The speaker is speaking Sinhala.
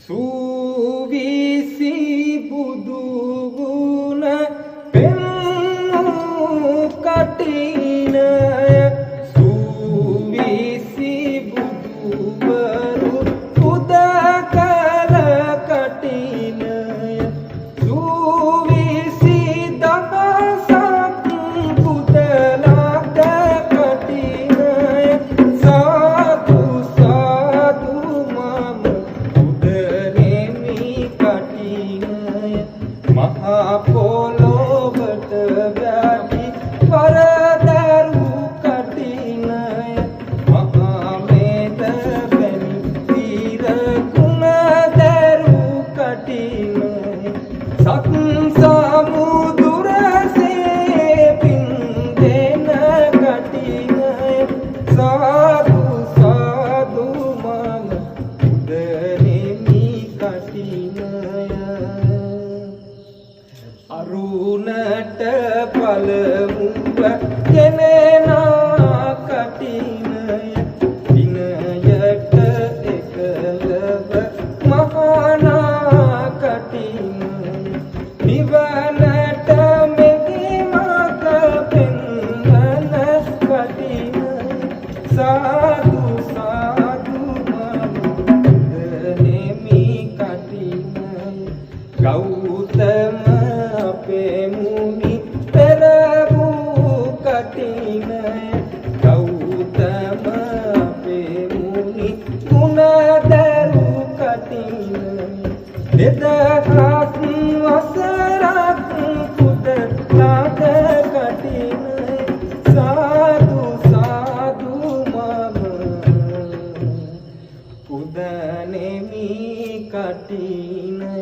සූවිසි බුදුගුණ පෙන්නු කටිනය සූවිසි බුදුවරු පුදකල කටිනය සූවිසි දහසක් පුදලද කටිනය සාදු සාදු මම මහා පොළොවට වැටි වරදරු කටිනය මහා මේද වැනි වීර ගුණදරු කටිනය සත් සමුදුරසේ පින්දෙන කටිනය සාදු සාදු මම උදනෙමි කටිනය අරුණට පළමුව ගෙනෙනා කටිනය දිනයට එකලව මහානා කටිනය නිවනට මෙහිමක පෙන්වන කටිනය සාදු සාදු මම කටිනය ගෞතම අපේ මුනි පෙරවූ කටිනය ගෞතම අපේ මුනි ගුණදරු කටිනය දෙදහස් වසරක් පුදලාද කටිනය සාදු සාදු මම පුදනෙමි කටිනය